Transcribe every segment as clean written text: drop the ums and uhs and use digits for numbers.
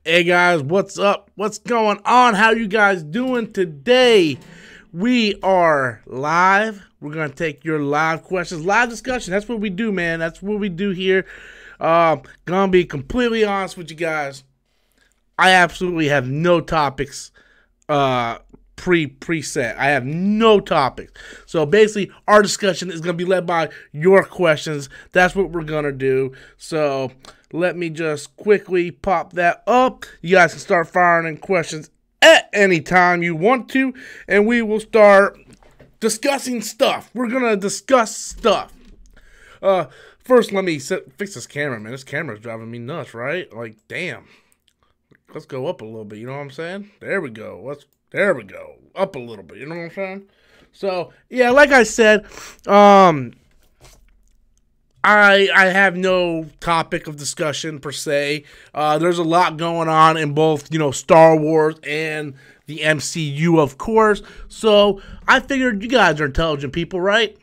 Hey guys, what's up? What's going on? How you guys doing today? We are live. We're going to take your live questions, live discussion. That's what we do, man. That's what we do here. Gonna be completely honest with you guys. I absolutely have no topics preset. I have no topics. So basically, our discussion is going to be led by your questions. That's what we're going to do. So let me just quickly pop that up. You guys can start firing in questions at any time you want to, and we will start discussing stuff. We're going to discuss stuff. First, let me fix this camera, man. This camera's driving me nuts, right? Like, damn. Let's go up a little bit, you know what I'm saying? There we go. There we go. Up a little bit, you know what I'm saying? So, yeah, like I said, I have no topic of discussion per se. There's a lot going on in both, Star Wars and the MCU, of course. So I figured you guys are intelligent people, right?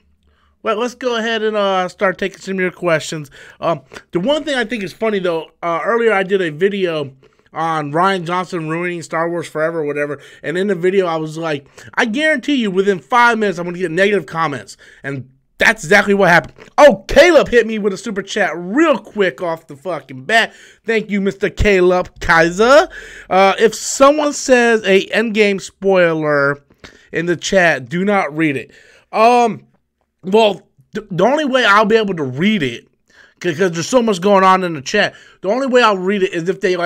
Well, let's go ahead and start taking some of your questions. The one thing I think is funny, though, earlier I did a video on Rian Johnson ruining Star Wars forever or whatever, and in the video I was like, I guarantee you within 5 minutes I'm going to get negative comments, and that's exactly what happened. Oh, Caleb hit me with a super chat real quick off the fucking bat. Thank you, Mr. Caleb Kaiser. If someone says a Endgame spoiler in the chat, do not read it. Well, the only way I'll be able to read it, because there's so much going on in the chat, the only way I'll read it is if they,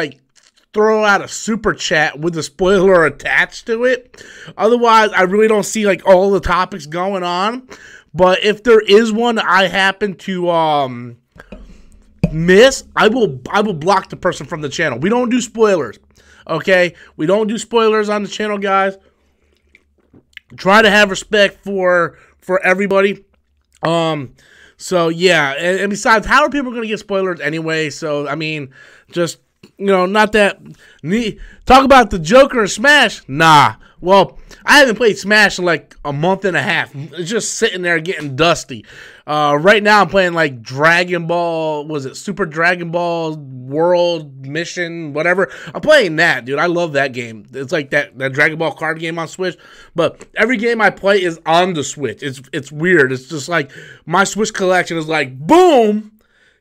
throw out a super chat with a spoiler attached to it. Otherwise, I really don't see, all the topics going on. But if there is one that I happen to miss, I will block the person from the channel. We don't do spoilers, okay? We don't do spoilers on the channel, guys. Try to have respect for everybody. So yeah, and besides, how are people going to get spoilers anyway? So I mean, just not that talk about the Joker and Smash. Nah. Well, I haven't played Smash in a month and a half. It's just sitting there getting dusty. Right now I'm playing Dragon Ball, was it Super Dragon Ball World Mission, whatever. I'm playing that, dude. I love that game. It's like that Dragon Ball card game on Switch. But every game I play is on the Switch. It's weird. It's just my Switch collection is boom.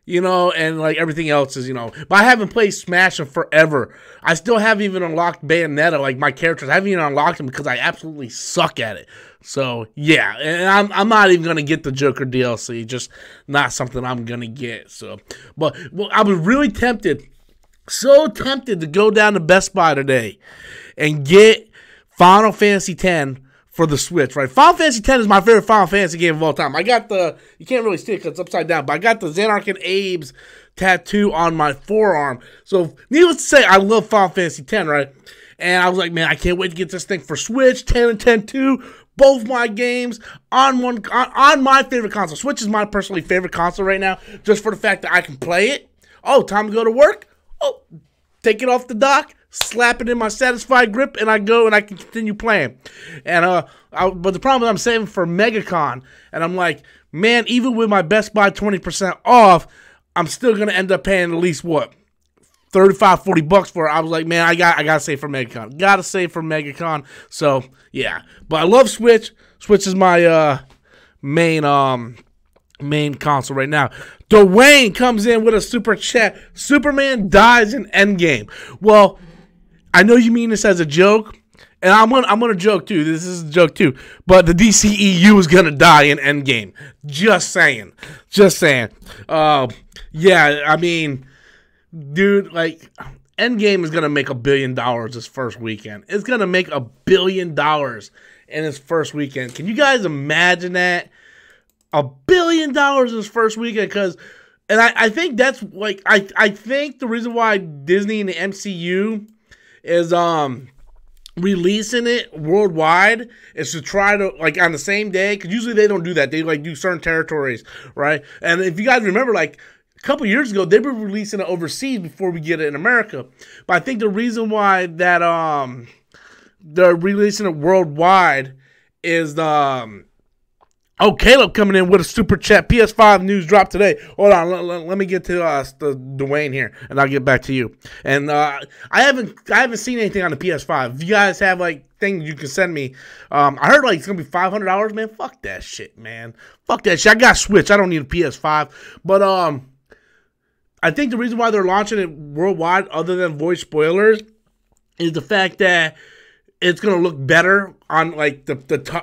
And everything else is, but I haven't played Smash in forever. I still haven't even unlocked Bayonetta, my characters. I haven't even unlocked them because I absolutely suck at it. So, yeah, and I'm not even going to get the Joker DLC, just not something I'm going to get. So, but I was really tempted, so tempted to go down to Best Buy today and get Final Fantasy X for the Switch, right? Final Fantasy X is my favorite Final Fantasy game of all time. I got you can't really see it because it's upside down, but I got the Xanark and Abe's tattoo on my forearm. So, needless to say, I love Final Fantasy X, right? And I was like, man, I can't wait to get this thing for Switch, 10 and 10-2, both my games on my favorite console. Switch is my personally favorite console right now, just for the fact that I can play it. Oh, time to go to work? Oh, take it off the dock, slap it in my satisfied grip, and I go and I can continue playing. And but the problem is I'm saving for MegaCon, and I'm like, man, even with my Best Buy 20% off, I'm still gonna end up paying at least what, $35-40 for it. I was like, man, I gotta save for MegaCon. Gotta save for MegaCon. So yeah, but I love Switch. Switch is my main console right now. Dwayne comes in with a super chat. Superman dies in Endgame. Well, I know you mean this as a joke, and I'm gonna joke too. This is a joke too. But the DCEU is gonna die in Endgame. Just saying. Yeah, I mean, dude, Endgame is gonna make $1 billion this first weekend. It's gonna make $1 billion in its first weekend. Can you guys imagine that? $1 billion in its first weekend, and I think that's I think the reason why Disney and the MCU is releasing it worldwide is to try to on the same day, because usually they don't do that. They do certain territories, right? And if you guys remember, a couple years ago they were releasing it overseas before we get it in America. But I think the reason why that they're releasing it worldwide is Oh, Caleb coming in with a super chat. PS5 news dropped today. Hold on, let me get to the Dwayne here, and I'll get back to you. And I haven't seen anything on the PS5. If you guys have like things you can send me, I heard like it's gonna be $500. Man, fuck that shit, man. Fuck that shit. I got Switch. I don't need a PS5. But I think the reason why they're launching it worldwide, other than voice spoilers, is the fact that it's gonna look better on like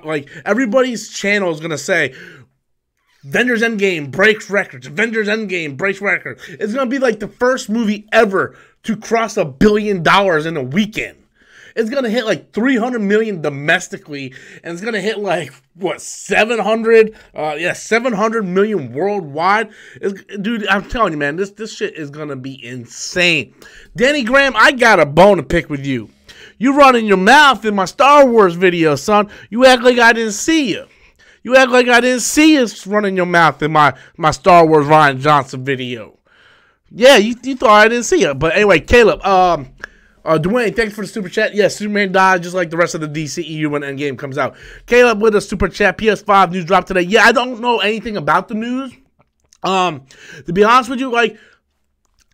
like everybody's channel is gonna say Avengers Endgame breaks records. Avengers Endgame breaks records. It's gonna be like the first movie ever to cross $1 billion in a weekend. It's gonna hit like 300 million domestically, and it's gonna hit like what 700 million worldwide. Dude, I'm telling you, man, this shit is gonna be insane. Danny Graham, I got a bone to pick with you. You running your mouth in my Star Wars video, son. You act like I didn't see you. You act like I didn't see you running your mouth in my Star Wars Ryan Johnson video. Yeah, you thought I didn't see you. But anyway, Caleb, Dwayne, thanks for the super chat. Yes, Superman died just like the rest of the DCEU when Endgame comes out. Caleb with a super chat. PS5 news dropped today. Yeah, I don't know anything about the news. To be honest with you, like,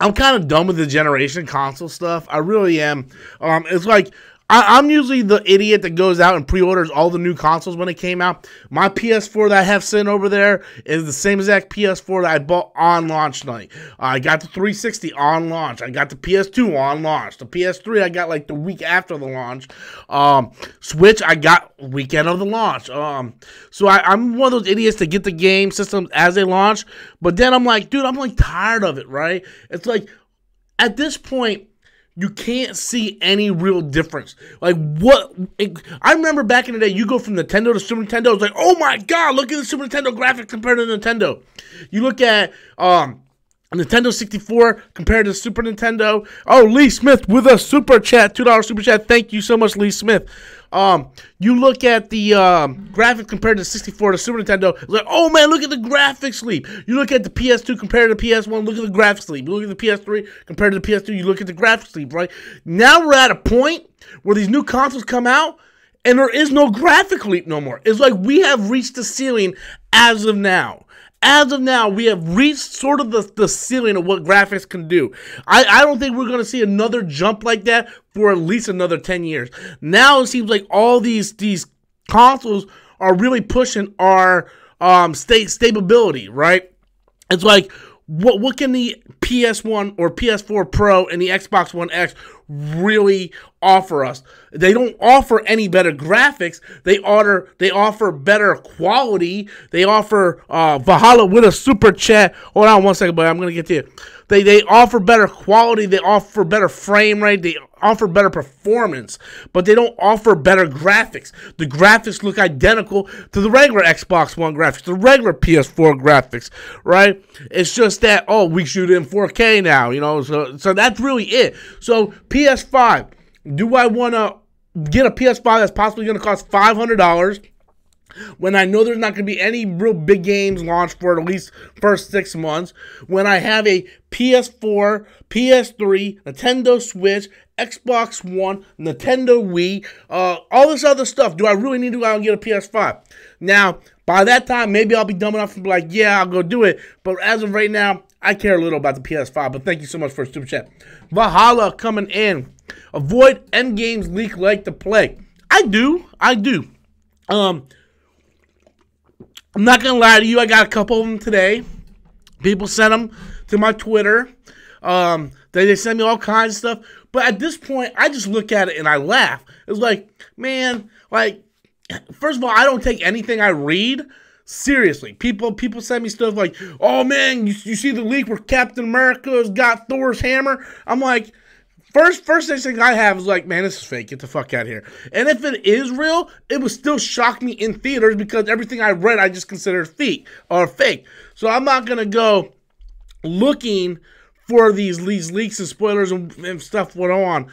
I'm kind of done with the generation console stuff. I really am. It's like I'm usually the idiot that goes out and pre-orders all the new consoles when it came out. My PS4 that I have sitting over there is the same exact PS4 that I bought on launch night. I got the 360 on launch. I got the PS2 on launch. The PS3 I got like the week after the launch. Switch I got weekend of the launch. So I'm one of those idiots that get the game systems as they launch. But then I'm like, dude, I'm like tired of it, right? It's like at this point, you can't see any real difference. Like, I remember back in the day, you go from Nintendo to Super Nintendo, it's like, oh my god, look at the Super Nintendo graphics compared to Nintendo. You look at Nintendo 64 compared to Super Nintendo. Oh, Lee Smith with a super chat, $2 super chat. Thank you so much, Lee Smith. You look at the graphics compared to 64 to Super Nintendo. It's like, oh man, look at the graphics leap. You look at the PS2 compared to the PS1. Look at the graphics leap. You look at the PS3 compared to the PS2. You look at the graphics leap. Right now, we're at a point where these new consoles come out, and there is no graphic leap no more. It's like we have reached the ceiling as of now. As of now, we have reached sort of the ceiling of what graphics can do. I don't think we're going to see another jump like that for at least another 10 years. Now it seems like all these consoles are really pushing our stability, right? It's like, what can the PS1 or PS4 Pro and the Xbox One X really offer us? They don't offer any better graphics. They offer better quality. They offer Valhalla with a super chat. Hold on one second, but I'm gonna get to you. They offer better quality. They offer better frame rate. They offer better performance, but they don't offer better graphics. The graphics look identical to the regular Xbox One graphics, the regular PS4 graphics, right? It's just that, oh, we shoot in 4K now, you know, so that's really it. So PS5, do I want to get a PS5 that's possibly going to cost $500 when I know there's not going to be any real big games launched for at least first 6 months, when I have a PS4, PS3, Nintendo Switch, Xbox One, Nintendo Wii, all this other stuff? Do I really need to go out and get a PS5? Now, by that time, maybe I'll be dumb enough to be like, yeah, I'll go do it. But as of right now, I care a little about the PS5. But thank you so much for a super chat. Valhalla coming in. Avoid Endgame's leak like the plague. I do. I'm not going to lie to you. I got a couple of them today. People sent them to my Twitter. They send me all kinds of stuff. But at this point, I just look at it and I laugh. It's like, man, like, first of all, I don't take anything I read seriously. People send me stuff like, oh, man, you see the leak where Captain America's got Thor's hammer? I'm like, First thing I have is like, man, this is fake. Get the fuck out of here. And if it is real, it would still shock me in theaters because everything I read, I just considered fake. So I'm not going to go looking for these leaks and spoilers and stuff went on.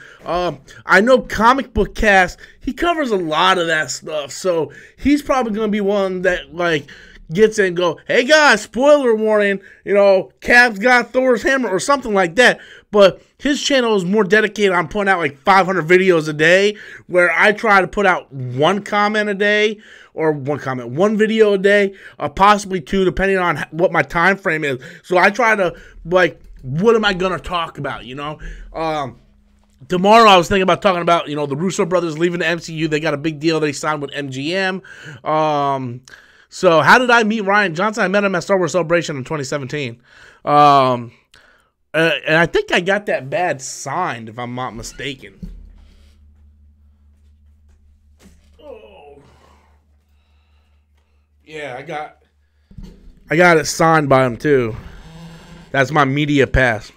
I know Comic Book Cast, he covers a lot of that stuff. So he's probably going to be one that, like, gets in and go, hey guys, spoiler warning, you know, Cap's got Thor's hammer or something like that. but his channel is more dedicated on putting out like 500 videos a day, where I try to put out one comment a day, or one video a day, or possibly two, depending on what my time frame is. So I try to, like, what am I gonna talk about, you know? Tomorrow I was thinking about talking about, you know, the Russo brothers leaving the MCU. They got a big deal. They signed with MGM. So how did I meet Rian Johnson? I met him at Star Wars Celebration in 2017. And I think I got that badge signed, if I'm not mistaken. Oh. Yeah, I got it signed by him too. That's my media pass.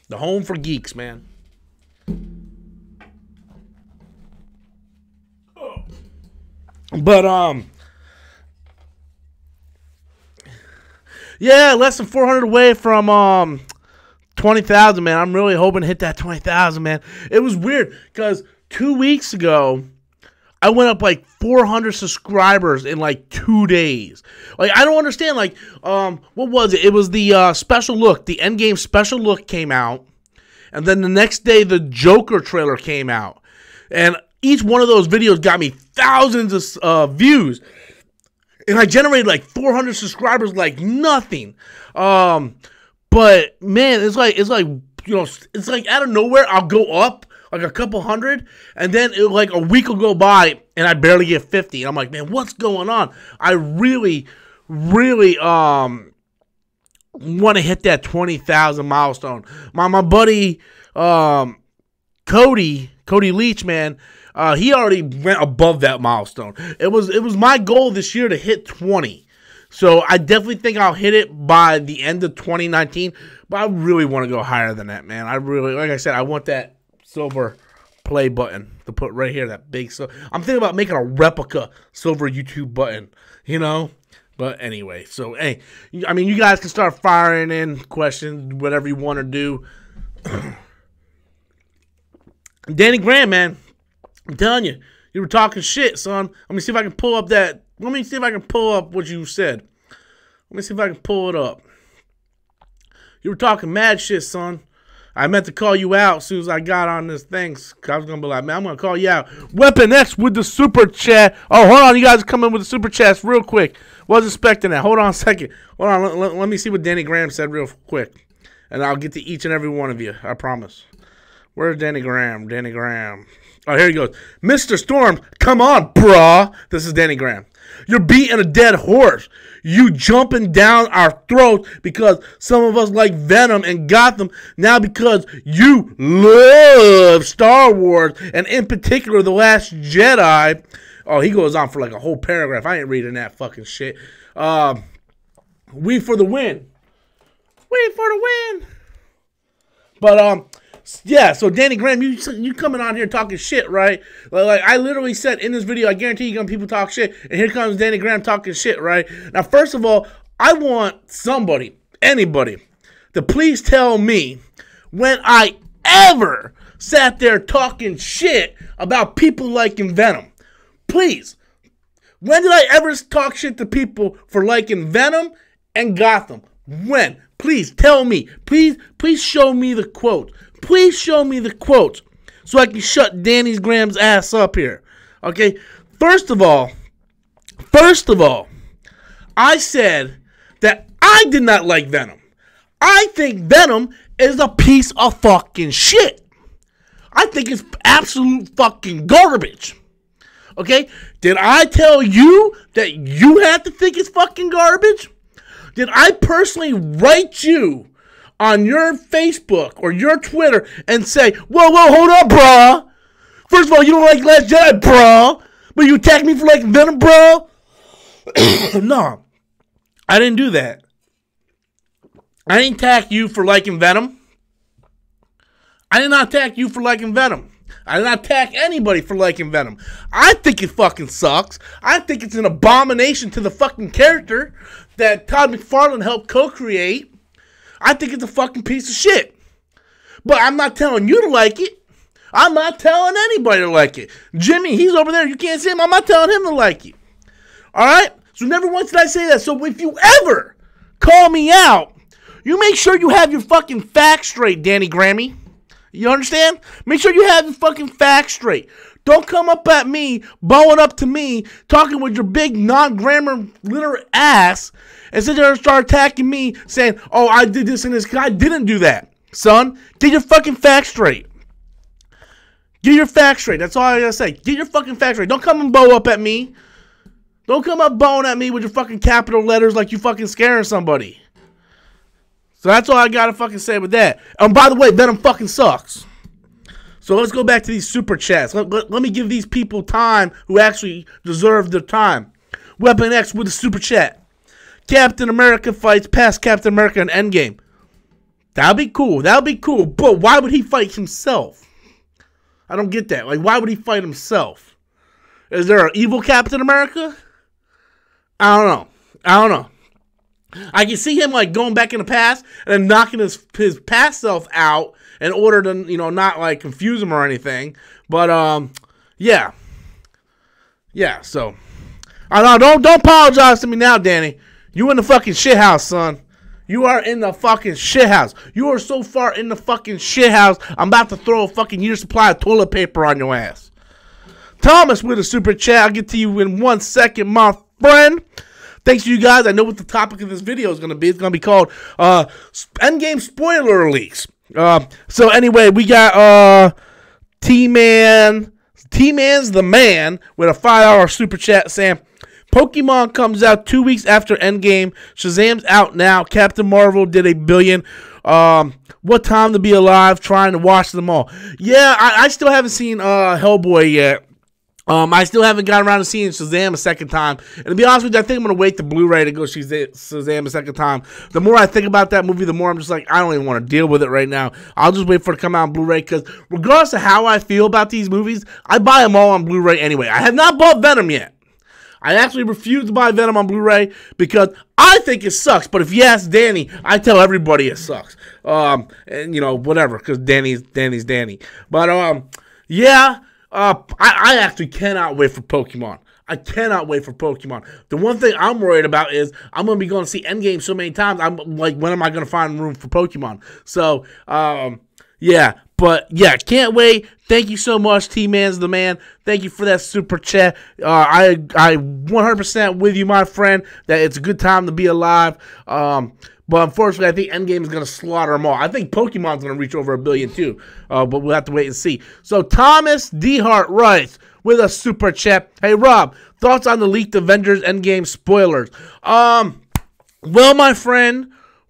The home for geeks, man. But yeah, less than 400 away from 20,000, man. I'm really hoping to hit that 20,000, man. It was weird because 2 weeks ago I went up like 400 subscribers in like 2 days. Like, I don't understand. Like, what was it? It was the special look. The Endgame special look came out, and then the next day the Joker trailer came out, and each one of those videos got me thousands of views, and I generated like 400 subscribers like nothing. But man, it's like you know, it's like out of nowhere I'll go up like a couple hundred, and then like a week will go by and I barely get 50. And I'm like, man, what's going on? I really want to hit that 20,000 milestone. My buddy Cody Leach, man, he already went above that milestone. It was my goal this year to hit 20. So I definitely think I'll hit it by the end of 2019. But I really want to go higher than that, man. I really, like I said, I want that silver play button to put right here, that big. So I'm thinking about making a replica silver YouTube button, you know. But anyway, so hey, I mean, you guys can start firing in questions, whatever you want to do. Danny Graham, man, I'm telling you, you were talking shit, son. Let me see if I can pull up that. Let me see if I can pull up what you said. Let me see if I can pull it up. You were talking mad shit, son. I meant to call you out as soon as I got on this thing. I was going to be like, man, I'm going to call you out. Weapon X with the super chat. Oh, hold on. You guys come in with the super chats real quick. Wasn't expecting that. Hold on a second. Hold on. Let me see what Danny Graham said real quick. And I'll get to each and every one of you. I promise. Where's Danny Graham? Danny Graham. Oh, here he goes. Mr. Storm, come on, brah. This is Danny Graham. You're beating a dead horse. You jumping down our throats because some of us like Venom and Gotham. Now because you love Star Wars, and in particular The Last Jedi. Oh, he goes on for like a whole paragraph. I ain't reading that fucking shit. We for the win. We for the win. But, yeah, so Danny Graham, you coming on here talking shit, right? Like I literally said in this video, I guarantee you people talk shit, and here comes Danny Graham talking shit, right? Now, first of all, I want somebody, anybody, to please tell me when I ever sat there talking shit about people liking Venom. Please. When did I ever talk shit to people for liking Venom and Gotham? When? Please tell me. Please show me the quote. Please show me the quotes so I can shut Danny Graham's ass up here. Okay? First of all, I said that I did not like Venom. I think Venom is a piece of fucking shit. I think it's absolute fucking garbage. Okay? Did I tell you that you have to think it's fucking garbage? Did I personally write you on your Facebook or your Twitter and say, whoa, hold up, bro. First of all, you don't like Last Jedi, bro. But you attack me for liking Venom, bro? No. I didn't do that. I didn't attack you for liking Venom. I did not attack you for liking Venom. I did not attack anybody for liking Venom. I think it fucking sucks. I think it's an abomination to the fucking character that Todd McFarlane helped co-create. I think it's a fucking piece of shit. But I'm not telling you to like it. I'm not telling anybody to like it. Jimmy, he's over there. You can't see him. I'm not telling him to like it. All right? So never once did I say that. So if you ever call me out, you make sure you have your fucking facts straight, Danny Grammy. You understand? Make sure you have your fucking facts straight. Don't come up at me, bowing up to me, talking with your big non-grammar literate ass, and sit there and start attacking me, saying, oh, I did this and this. I didn't do that, son. Get your fucking facts straight. Get your facts straight. That's all I gotta say. Get your fucking facts straight. Don't come and bow up at me. Don't come up bowing at me with your fucking capital letters like you fucking scaring somebody. So that's all I gotta fucking say with that. And by the way, Venom fucking sucks. So let's go back to these super chats. Let me give these people time who actually deserve their time. Weapon X with a super chat. Captain America fights past Captain America in Endgame. That'd be cool. That'd be cool. But why would he fight himself? I don't get that. Like, why would he fight himself? Is there an evil Captain America? I don't know. I don't know. I can see him like going back in the past and then knocking his past self out in order to, you know, not like confuse him or anything. But yeah. Yeah, so I don't apologize to me now, Danny. You in the fucking shit house, son. You are in the fucking shit house. You are so far in the fucking shit house, I'm about to throw a fucking year's supply of toilet paper on your ass. Thomas with a super chat. I'll get to you in 1 second, my friend. Thanks to you guys. I know what the topic of this video is going to be. It's going to be called Endgame Spoiler Leaks. So anyway, we got T-Man's the man with a $5 super chat saying, Pokemon comes out 2 weeks after Endgame. Shazam's out now. Captain Marvel did $1 billion. What time to be alive trying to watch them all. Yeah, I still haven't seen Hellboy yet. I still haven't gotten around to seeing Shazam a second time. And to be honest with you, I think I'm going to wait the Blu-ray to go see Shazam a second time. The more I think about that movie, the more I'm just like, I don't even want to deal with it right now. I'll just wait for it to come out on Blu-ray because regardless of how I feel about these movies, I buy them all on Blu-ray anyway. I have not bought Venom yet. I actually refuse to buy Venom on Blu-ray because I think it sucks. But if you ask Danny, I tell everybody it sucks. And, you know, whatever, because Danny's Danny. But, yeah. I actually cannot wait for Pokemon. I cannot wait for Pokemon. The one thing I'm worried about is I'm going to be going to see Endgame so many times. I'm like, when am I going to find room for Pokemon? So, yeah. But, yeah, can't wait. Thank you so much, T-Man's the man. Thank you for that super chat. I 100% with you, my friend, that it's a good time to be alive. But unfortunately, I think Endgame is going to slaughter them all. I think Pokemon's going to reach over $1 billion too. But we'll have to wait and see. So Thomas Dehart writes with a super chat. Hey, Rob, thoughts on the leaked Avengers Endgame spoilers?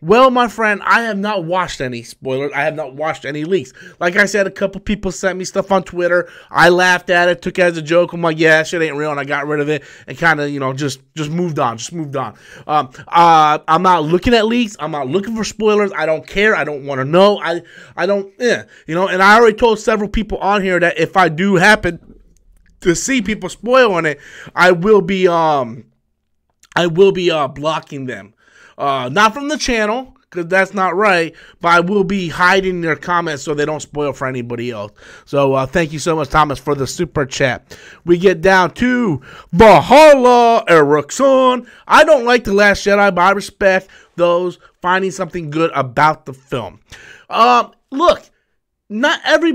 Well, my friend, I have not watched any spoilers. I have not watched any leaks. Like I said, a couple people sent me stuff on Twitter. I laughed at it, took it as a joke. I'm like, yeah, that shit ain't real, and I got rid of it and kind of, you know, just moved on. I'm not looking at leaks. I'm not looking for spoilers. I don't care. I don't want to know. I don't, you know, and I already told several people on here that if I do happen to see people spoiling it, I will be blocking them. Not from the channel, because that's not right, but I will be hiding their comments so they don't spoil for anybody else. So thank you so much, Thomas, for the super chat. We get down to Valhalla Erickson. I don't like The Last Jedi, but I respect those finding something good about the film. Look, not every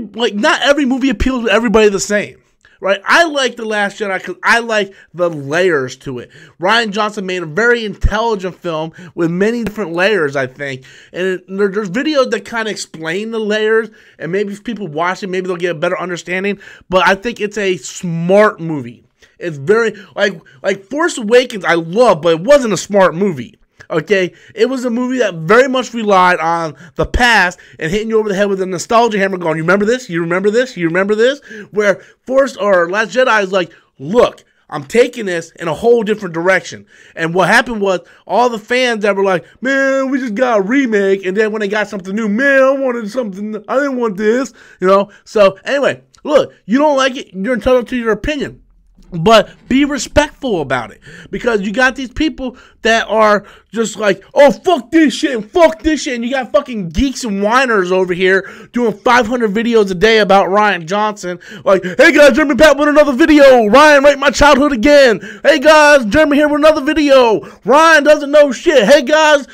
movie appeals to everybody the same. Right, I like The Last Jedi because I like the layers to it. Rian Johnson made a very intelligent film with many different layers, I think. And there's videos that kind of explain the layers, and maybe if people watch it, maybe they'll get a better understanding. But I think it's a smart movie. It's very, like Force Awakens I love, but it wasn't a smart movie. Okay, it was a movie that very much relied on the past and hitting you over the head with a nostalgia hammer going, you remember this? You remember this? You remember this? Where Last Jedi is like, look, I'm taking this in a whole different direction. And what happened was all the fans that were like, man, we just got a remake. And then when they got something new, man, I wanted something, I didn't want this, you know? So anyway, look, you don't like it, you're entitled to your opinion. But be respectful about it, because you got these people that are just like, oh, fuck this shit and fuck this shit. And you got fucking geeks and whiners over here doing 500 videos a day about Ryan Johnson. Like, hey guys, Jeremy Pat with another video. Ryan raped my childhood again. Hey guys, Jeremy here with another video. Ryan doesn't know shit. Hey guys,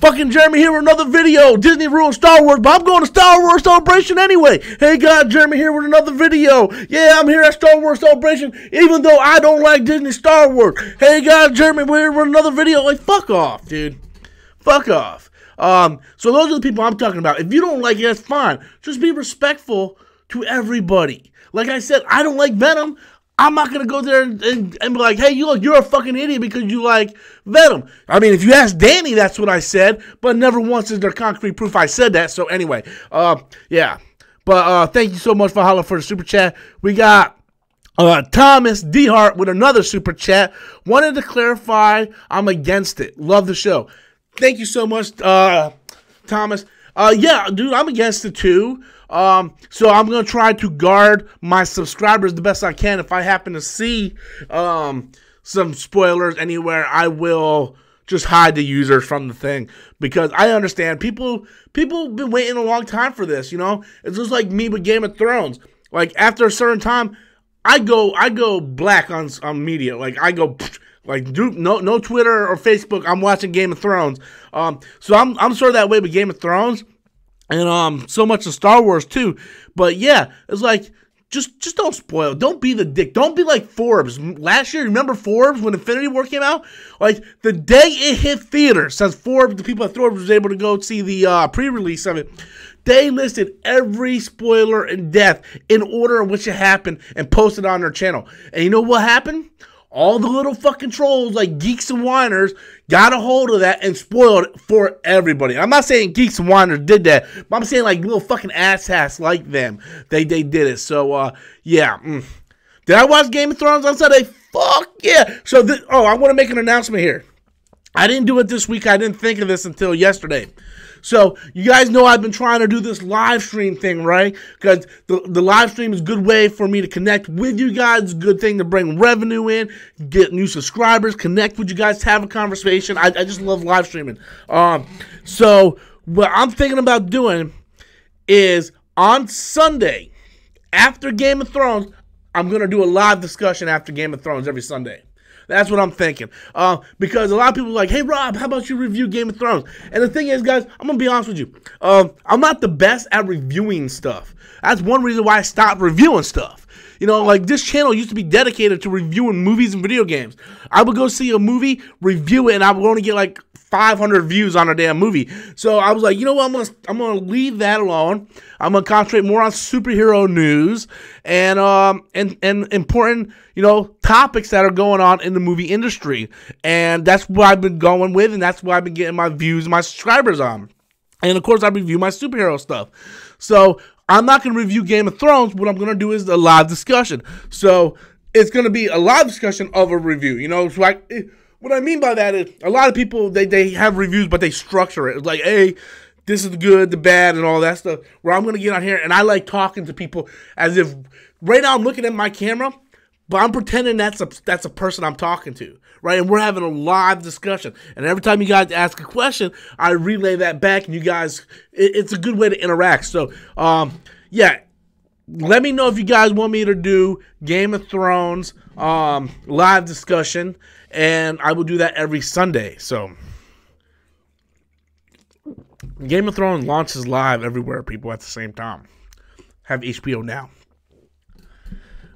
fucking Jeremy here with another video. Disney ruined Star Wars, but I'm going to Star Wars Celebration anyway. Hey guys, Jeremy here with another video. Yeah, I'm here at Star Wars Celebration, even though I don't like Disney Star Wars. Hey guys, Jeremy here with another video. Like, fuck off, dude. Fuck off. So those are the people I'm talking about. If you don't like it, that's fine. Just be respectful to everybody. Like I said, I don't like Venom. I'm not going to go there and be like, hey, you're a fucking idiot because you like Venom. I mean, if you ask Danny, that's what I said, but never once is there concrete proof I said that. So anyway, yeah. But thank you so much for hollering for the super chat. We got Thomas D. Hart with another super chat. Wanted to clarify, I'm against it. Love the show. Thank you so much, Thomas. Yeah, dude, I'm against it too. So I'm going to try to guard my subscribers the best I can. If I happen to see some spoilers anywhere, I will just hide the users from the thing, because I understand people have been waiting a long time for this, you know? It's just like me with Game of Thrones. Like, after a certain time, I go black on media. Like, I go like, dude, no Twitter or Facebook. I'm watching Game of Thrones. So I'm sort of that way with Game of Thrones. And so much of Star Wars too. But yeah, it's like, just don't spoil. Don't be the dick. Don't be like Forbes. Last year, remember Forbes when Infinity War came out? Like, the day it hit theaters, since Forbes, the people at Forbes was able to go see the pre-release of it, they listed every spoiler and death in order in which it happened and posted on their channel. And you know what happened? All the little fucking trolls, like geeks and whiners, got a hold of that and spoiled it for everybody. I'm not saying geeks and whiners did that, but I'm saying like little fucking asshats like them. They did it. So, yeah. Did I watch Game of Thrones on Sunday? Fuck yeah. So, I want to make an announcement here. I didn't do it this week. I didn't think of this until yesterday. So, you guys know I've been trying to do this live stream thing, right? Because the live stream is a good way for me to connect with you guys. It's a good thing to bring revenue in, get new subscribers, connect with you guys, have a conversation. I just love live streaming. So, what I'm thinking about doing is on Sunday, after Game of Thrones, I'm going to do a live discussion after Game of Thrones every Sunday. That's what I'm thinking. Because a lot of people are like, hey, Rob, how about you review Game of Thrones? And the thing is, guys, I'm going to be honest with you. I'm not the best at reviewing stuff. That's one reason why I stopped reviewing stuff. You know, like, this channel used to be dedicated to reviewing movies and video games. I would go see a movie, review it, and I would only get like 500 views on a damn movie. So I was like, you know what, I'm gonna leave that alone. I'm gonna concentrate more on superhero news and important, you know, topics that are going on in the movie industry. And that's what I've been going with, and that's what I've been getting my views and my subscribers on. And of course, I review my superhero stuff. So I'm not gonna review Game of Thrones. What I'm gonna do is a live discussion. So it's gonna be a live discussion of a review. You know, so what I mean by that is, a lot of people, they have reviews, but they structure it. It's like, hey, this is the good, the bad, and all that stuff. Where I'm going to get on here, and I like talking to people as if, right now I'm looking at my camera, but I'm pretending that's a person I'm talking to, right? And we're having a live discussion. And every time you guys ask a question, I relay that back, and you guys, it's a good way to interact. So, yeah. Let me know if you guys want me to do Game of Thrones live discussion, and I will do that every Sunday. So, Game of Thrones launches live everywhere, people, at the same time. Have HBO now.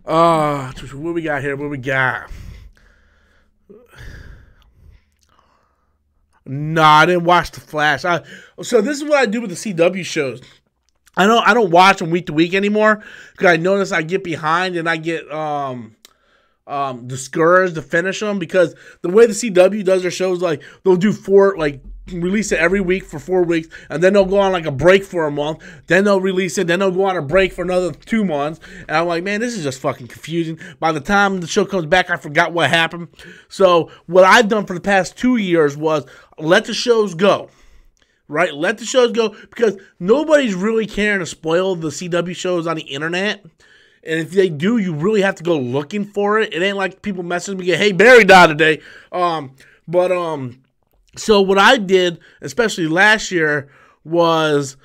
What we got here? What we got? No, I didn't watch The Flash. So this is what I do with the CW shows. I don't watch them week to week anymore, because I notice I get behind and I get discouraged to finish them, because the way the CW does their shows, like, they'll do release it every week for 4 weeks, and then they'll go on like a break for a month, then they'll release it, then they'll go on a break for another 2 months, and I'm like, man, this is just fucking confusing. By the time the show comes back, I forgot what happened. So what I've done for the past 2 years was let the shows go. Right? Let the shows go, because nobody's really caring to spoil the CW shows on the internet. And if they do, you really have to go looking for it. It ain't like people message me, hey, Barry died today. So what I did, especially last year, was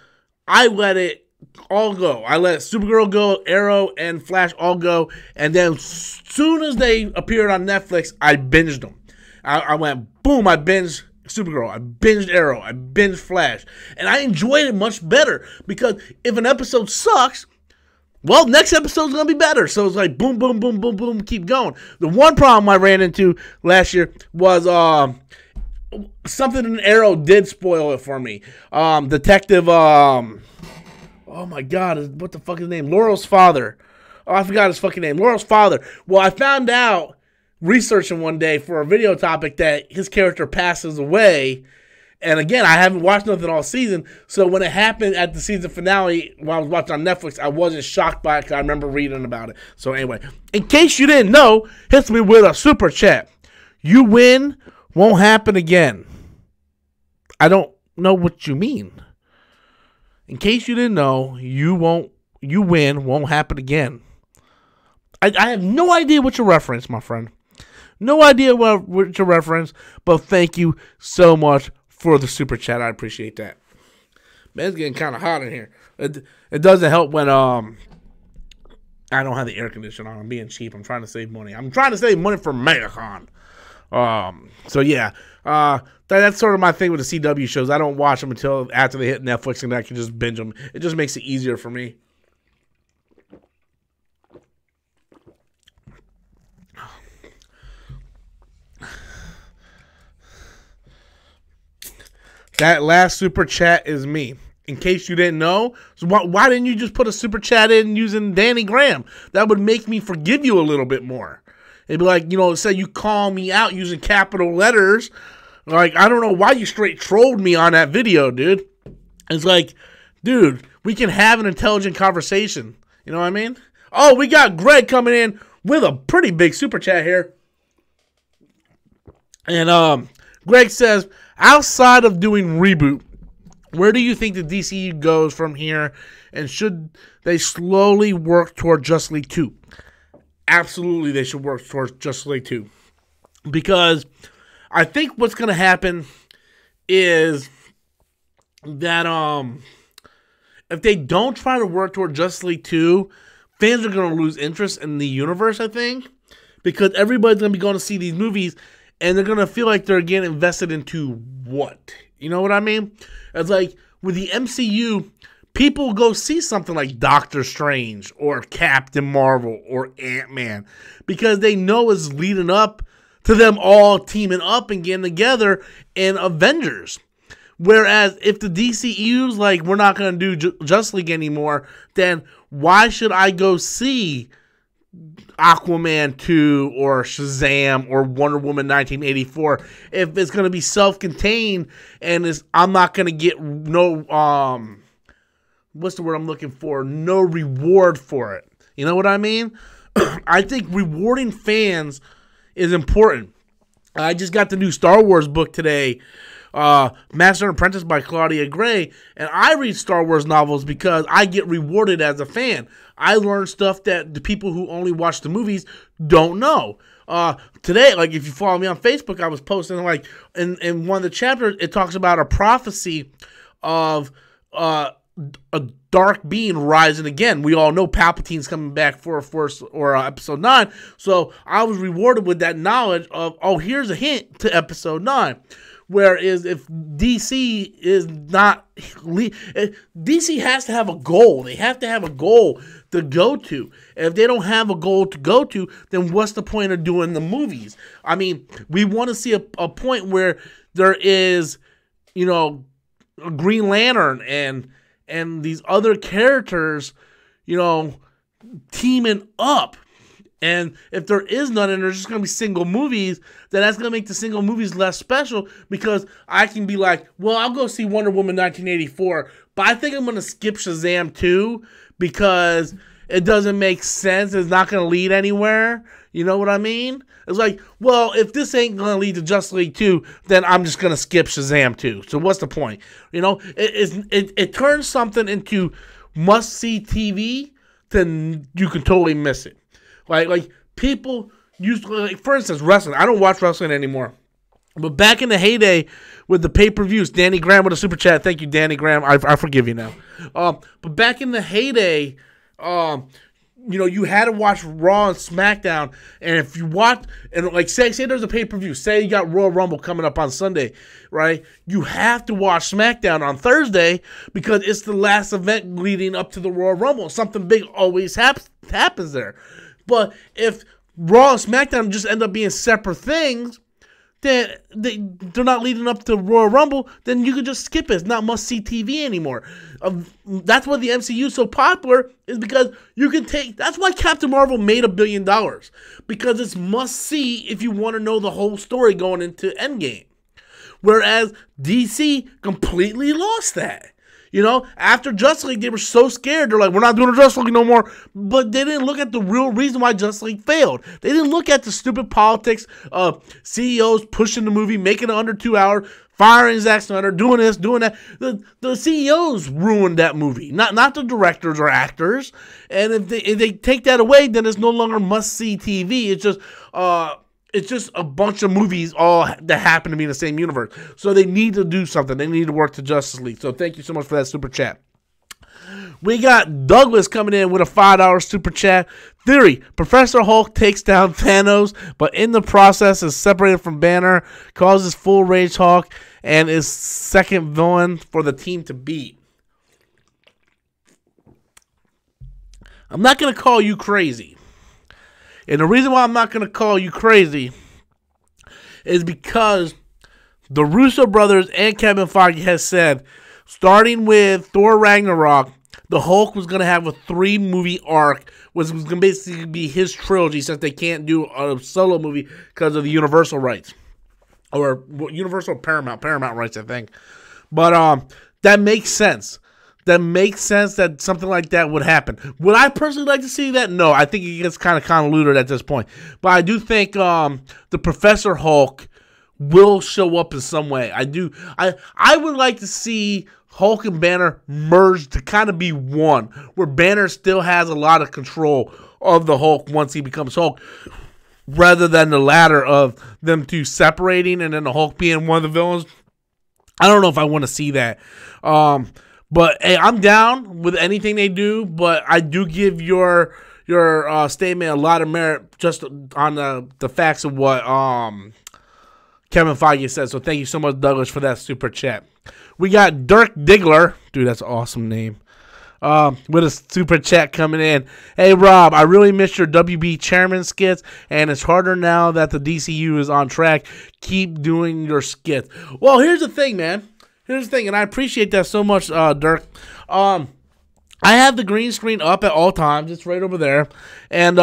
I let it all go. I let Supergirl go, Arrow, and Flash all go. And then as soon as they appeared on Netflix, I binged them. I went, boom, I binged Supergirl, I binged Arrow, I binged Flash. And I enjoyed it much better because if an episode sucks, well, next episode's going to be better. So it's like boom, boom, boom, boom, boom, keep going. The one problem I ran into last year was something in Arrow did spoil it for me. Detective, oh my God, what the fuck is his name? Laurel's father. Oh, I forgot his fucking name. Laurel's father. Well, I found out researching one day for a video topic that his character passes away. And again, I haven't watched nothing all season, so when it happened at the season finale while I was watching on Netflix, I wasn't shocked by it because I remember reading about it. So anyway, in case you didn't know, hit me with a super chat. You win, won't happen again. I don't know what you mean. In case you didn't know, you win, won't happen again. I have no idea what your reference, my friend. No idea what your reference, but thank you so much for the super chat. I appreciate that. Man, it's getting kind of hot in here. It doesn't help when I don't have the air conditioner on. I'm being cheap. I'm trying to save money. I'm trying to save money for MegaCon. So yeah, that's sort of my thing with the CW shows. I don't watch them until after they hit Netflix, and I can just binge them. It just makes it easier for me. That last super chat is me. In case you didn't know, so why didn't you just put a super chat in using Danny Graham? That would make me forgive you a little bit more. It'd be like, say you call me out using capital letters. Like, I don't know why you straight trolled me on that video, dude. It's like, dude, we can have an intelligent conversation. You know what I mean? Oh, we got Greg coming in with a pretty big super chat here. And Greg says, outside of doing reboot, where do you think the DCU goes from here? And should they slowly work toward Justice League 2? Absolutely, they should work towards Justice League 2. Because I think what's going to happen is that if they don't try to work toward Justice League 2, fans are going to lose interest in the universe, I think. Because everybody's going to be going to see these movies, and they're going to feel like they're getting invested into what? You know what I mean? It's like with the MCU, people go see something like Doctor Strange or Captain Marvel or Ant-Man because they know it's leading up to them all teaming up and getting together in Avengers. Whereas if the DCU's like, we're not going to do Justice League anymore, then why should I go see Aquaman 2 or Shazam or Wonder Woman 1984 if it's going to be self-contained and I'm not going to get no what's the word I'm looking for? No reward for it. You know what I mean? I think rewarding fans is important. I just got the new Star Wars book today, Master and Apprentice by Claudia Gray, and I read Star Wars novels because I get rewarded as a fan. I learn stuff that the people who only watch the movies don't know. Today, like if you follow me on Facebook, I was posting like in one of the chapters, it talks about a prophecy of a dark being rising again. We all know Palpatine's coming back for episode 9. So I was rewarded with that knowledge of, oh, here's a hint to episode 9. Whereas if DC is not, DC has to have a goal. They have to have a goal to go to. And if they don't have a goal to go to, then what's the point of doing the movies? I mean, we want to see a point where there is, a Green Lantern and these other characters, teaming up. And if there is none and there's just going to be single movies, then that's going to make the single movies less special because I can be like, well, I'll go see Wonder Woman 1984, but I think I'm going to skip Shazam 2 because it doesn't make sense. It's not going to lead anywhere. You know what I mean? It's like, well, if this ain't going to lead to Justice League 2, then I'm just going to skip Shazam 2. So what's the point? It turns something into must-see TV then you can totally miss it. Like people used to, like, for instance, wrestling. I don't watch wrestling anymore. But back in the heyday with the pay-per-views, Danny Graham with a super chat. Thank you, Danny Graham. I forgive you now. But back in the heyday, you had to watch Raw and SmackDown. And if you watch, and like say there's a pay-per-view. Say you got Royal Rumble coming up on Sunday, right? You have to watch SmackDown on Thursday because it's the last event leading up to the Royal Rumble. Something big always happens there. But if Raw and SmackDown just end up being separate things, then they're not leading up to Royal Rumble, then you could just skip it. It's not must-see TV anymore. That's why the MCU is so popular, is because you can take... That's why Captain Marvel made $1 billion. Because it's must-see if you want to know the whole story going into Endgame. Whereas DC completely lost that. After Justice League, they were so scared. They're like, we're not doing a Justice League no more. But they didn't look at the real reason why Justice League failed. They didn't look at the stupid politics of CEOs pushing the movie, making it under 2 hours, firing Zack Snyder, doing this, doing that. The CEOs ruined that movie, not the directors or actors. And if they take that away, then it's no longer must-see TV. It's just a bunch of movies all that happen to be in the same universe. So they need to do something. They need to work to Justice League. So thank you so much for that super chat. We got Douglas coming in with a $5 super chat. Theory: Professor Hulk takes down Thanos, but in the process is separated from Banner, causes full rage Hulk, and is second villain for the team to beat. I'm not going to call you crazy. And the reason why I'm not going to call you crazy is because the Russo brothers and Kevin Feige has said, starting with Thor Ragnarok, the Hulk was going to have a 3-movie arc, which was going to basically be his trilogy, since they can't do a solo movie because of the Universal rights. Or Universal Paramount rights, I think. But that makes sense. That makes sense that something like that would happen. Would I personally like to see that? No, I think it gets kind of convoluted at this point. But I do think the Professor Hulk will show up in some way. I do. I would like to see Hulk and Banner merge to kind of be one, where Banner still has a lot of control of the Hulk once he becomes Hulk, rather than the latter of them two separating and then the Hulk being one of the villains. I don't know if I want to see that. But hey, I'm down with anything they do, but I do give your statement a lot of merit just on the facts of what Kevin Feige said. So thank you so much, Douglas, for that super chat. We got Dirk Diggler. Dude, that's an awesome name. With a super chat coming in. Hey, Rob, I really missed your WB chairman skits, and it's harder now that the DCU is on track. Keep doing your skits. Well, here's the thing, man. Here's the thing, and I appreciate that so much, Dirk. I have the green screen up at all times. It's right over there. And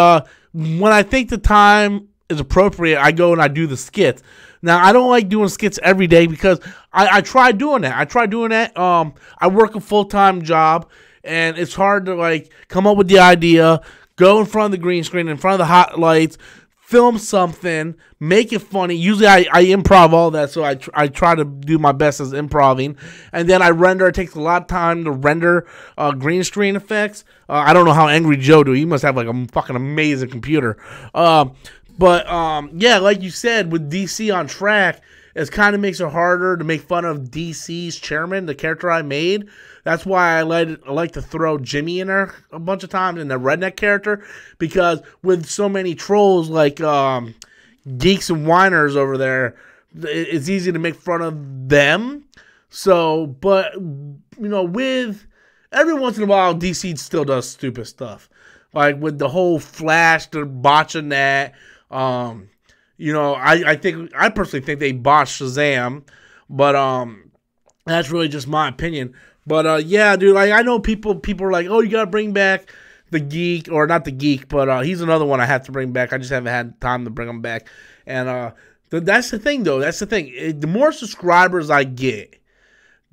when I think the time is appropriate, I go and I do the skits. Now, I don't like doing skits every day because I try doing that. I work a full-time job, and it's hard to, like, come up with the idea, go in front of the green screen, in front of the hot lights, film something, make it funny. Usually I improv all that, so I try to do my best as improving. And then I render. It takes a lot of time to render green screen effects. I don't know how Angry Joe do. He must have like a fucking amazing computer. But yeah, like you said, with DC on track, it kind of makes it harder to make fun of DC's chairman, the character I made. That's why I like to throw Jimmy in there a bunch of times, and the redneck character, because with so many trolls like geeks and whiners over there, it's easy to make fun of them. So, but, with every once in a while, DC still does stupid stuff. Like with the whole Flash, they're botching that. I personally think they botched Shazam, but that's really just my opinion. But yeah, dude, like I know people are like, oh, you gotta bring back the geek, or not the geek, but he's another one I have to bring back. I just haven't had time to bring him back. And that's the thing, though. That's the thing. The more subscribers I get,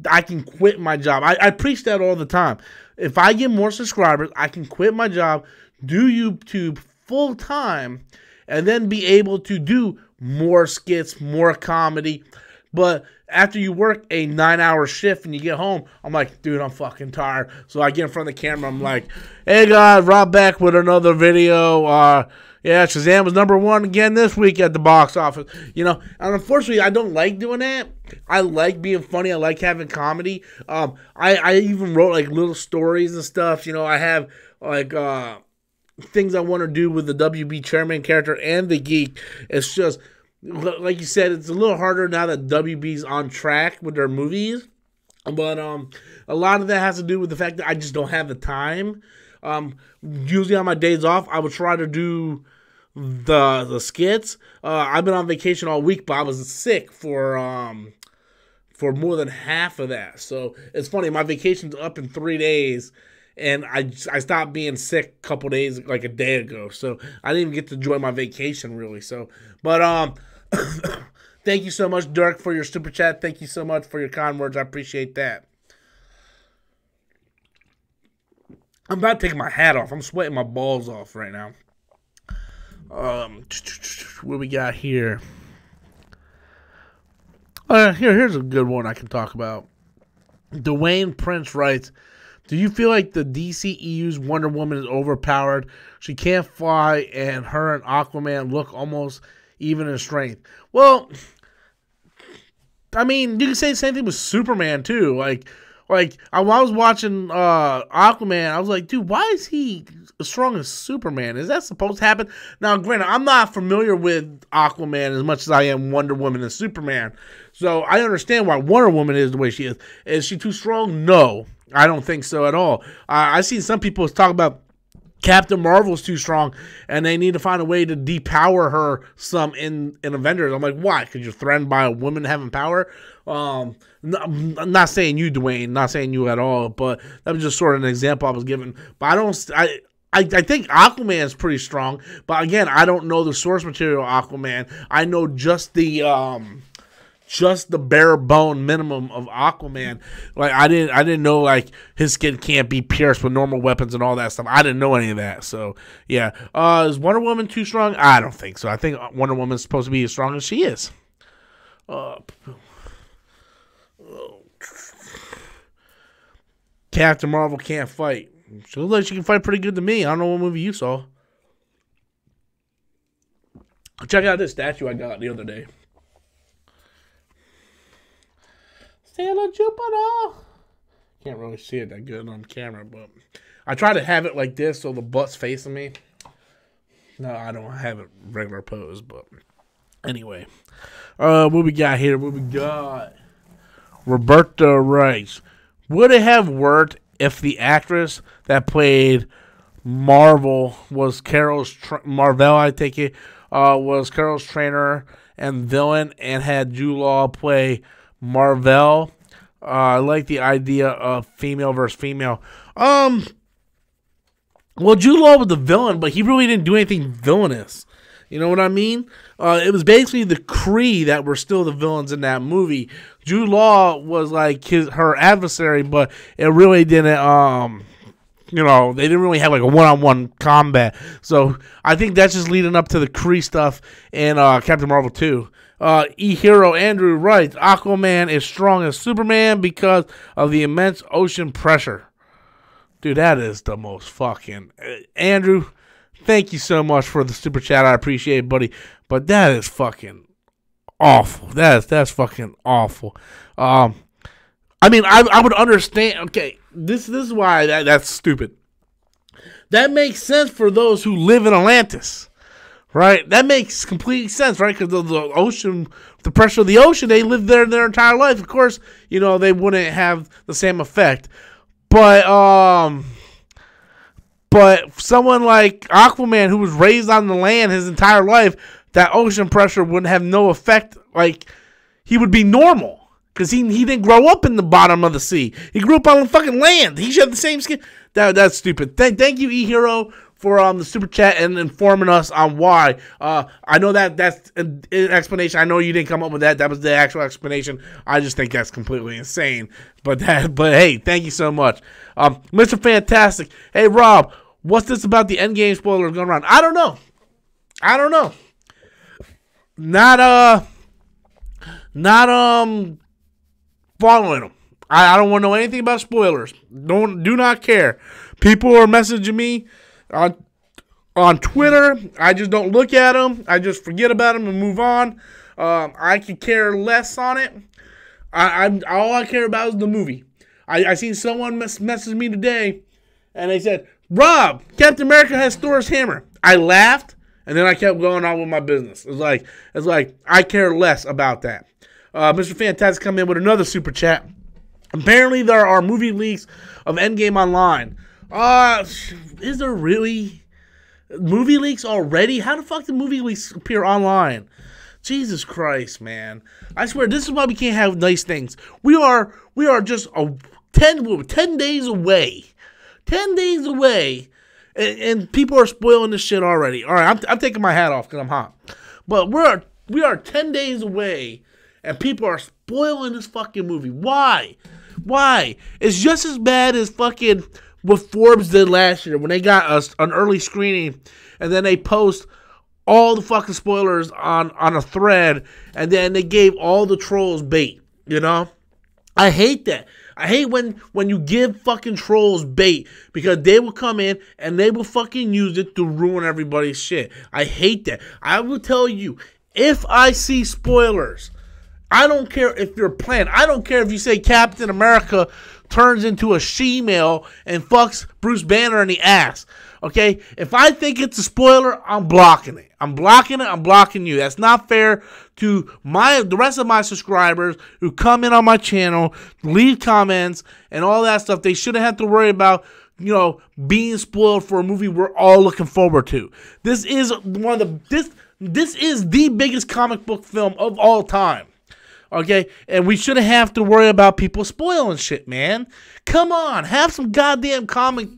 I can quit my job. I preach that all the time. If I get more subscribers, I can quit my job, do YouTube full time, and then be able to do more skits, more comedy. But after you work a 9-hour shift and you get home, I'm like, dude, I'm fucking tired. So I get in front of the camera. I'm like, hey, guys, Rob back with another video. Yeah, Shazam was #1 again this week at the box office. You know, and unfortunately, I don't like doing that. I like being funny. I like having comedy. I even wrote, like, little stories and stuff. You know, I have, like, things I want to do with the WB Chairman character and the Geek. It's just, like you said, it's a little harder now that WB's on track with their movies. But a lot of that has to do with the fact that I just don't have the time. Usually on my days off, I would try to do the skits. I've been on vacation all week, but I was sick for more than half of that. So it's funny, my vacation's up in 3 days, and I stopped being sick a couple days, like a day ago. So I didn't even get to enjoy my vacation really. So, but thank you so much, Dirk, for your super chat. Thank you so much for your kind words. I appreciate that. I'm about to take my hat off. I'm sweating my balls off right now. What we got here? Here's a good one I can talk about. Dwayne Prince writes, do you feel like the DCEU's Wonder Woman is overpowered? She can't fly, and her and Aquaman look almost even in strength. Well, I mean, you can say the same thing with Superman, too. Like when I was watching Aquaman, I was like, dude, why is he as strong as Superman? Is that supposed to happen? Now, granted, I'm not familiar with Aquaman as much as I am Wonder Woman and Superman. So I understand why Wonder Woman is the way she is. Is she too strong? No, I don't think so at all. I've seen some people talk about Captain Marvel's too strong, and they need to find a way to depower her some in Avengers. I'm like, why? Because you're threatened by a woman having power? I'm not saying you, Dwayne, not saying you at all, but that was just sort of an example I was given. But I think Aquaman is pretty strong, but again, I don't know the source material of Aquaman. I know just the bare bone minimum of Aquaman. Like I didn't know like his skin can't be pierced with normal weapons and all that stuff. I didn't know any of that. So yeah, is Wonder Woman too strong? I don't think so. I think Wonder Woman's supposed to be as strong as she is. Captain Marvel can't fight. She looks like she can fight pretty good to me. I don't know what movie you saw. Check out this statue I got the other day. Sailor Jupiter. Can't really see it that good on camera, but I try to have it like this so the butt's facing me. No, I don't have it regular pose, but anyway. What we got here? What we got? Roberta writes, would it have worked if the actress that played Marvel was Marvel, I take it, was Carol's trainer and villain, and had Jude Law play Marvel? I like the idea of female versus female. Well, Jude Law was the villain, but he really didn't do anything villainous. You know what I mean? It was basically the Kree that were still the villains in that movie. Jude Law was like her adversary, but it really didn't, they didn't really have like a one-on-one combat. So I think that's just leading up to the Kree stuff in Captain Marvel 2. E-Hero Andrew writes, Aquaman is strong as Superman because of the immense ocean pressure. Dude, that is the most fucking... Andrew, thank you so much for the super chat. I appreciate it, buddy. But that is fucking awful. That's fucking awful. I mean, I would understand. Okay, this is why that's stupid. That makes sense for those who live in Atlantis, right? That makes complete sense, right? Because the ocean, the pressure of the ocean, they live there their entire life. Of course, they wouldn't have the same effect. But someone like Aquaman, who was raised on the land his entire life, that ocean pressure wouldn't have no effect. Like, he would be normal. Because he didn't grow up in the bottom of the sea. He grew up on the fucking land. He should have the same skin. That's stupid. Thank you, E-Hero, for the super chat and informing us on why. I know that's an explanation. I know you didn't come up with that. That was the actual explanation. I just think that's completely insane. But hey, thank you so much. Mr. Fantastic. Hey, Rob, what's this about the Endgame spoilers going around? I don't know. not following them. I don't want to know anything about spoilers. Do not care. People are messaging me on Twitter. I just don't look at them. I just forget about them and move on. I could care less on it. All I care about is the movie. I seen someone message me today, and they said, "Rob, Captain America has Thor's hammer." I laughed, and then I kept going on with my business. It's like I care less about that. Mr. Fantastic come in with another super chat. Apparently, there are movie leaks of Endgame online. Is there really movie leaks already? How the fuck did movie leaks appear online? Jesus Christ, man! I swear, this is why we can't have nice things. We are just 10 days away. 10 days away, and people are spoiling this shit already. All right, I'm taking my hat off because I'm hot. But we are 10 days away, and people are spoiling this fucking movie. Why? Why? It's just as bad as fucking what Forbes did last year when they got us an early screening, and then they post all the fucking spoilers on a thread, and then they gave all the trolls bait, you know? I hate that. I hate when you give fucking trolls bait, because they will come in and they will fucking use it to ruin everybody's shit. I hate that. I will tell you, if I see spoilers, I don't care if you're planned. I don't care if you say Captain America turns into a she-male and fucks Bruce Banner in the ass. Okay? If I think it's a spoiler, I'm blocking it. I'm blocking you. That's not fair to the rest of my subscribers who come in on my channel, leave comments, and all that stuff. They shouldn't have to worry about, you know, being spoiled for a movie we're all looking forward to. This is this is the biggest comic book film of all time. Okay, and we shouldn't have to worry about people spoiling shit, man. Come on, have some goddamn comic